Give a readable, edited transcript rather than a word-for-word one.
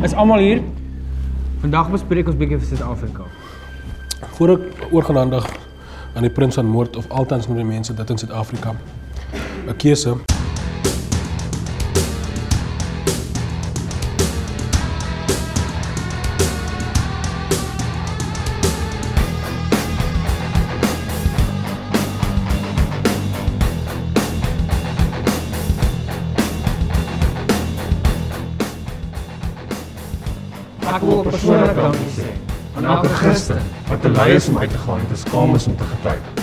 Is almal hier? Vandag bespreek ons bietjie vir Suid-Afrika. Voor ek oorgaan aandag aan die prins van moord of althans met die mense dit in Suid-Afrika. 'n Keuse. Ek wil persoonlik dankie sê aan elke Christen wat te lui is om uit te gaan en te skaam is om te getuig.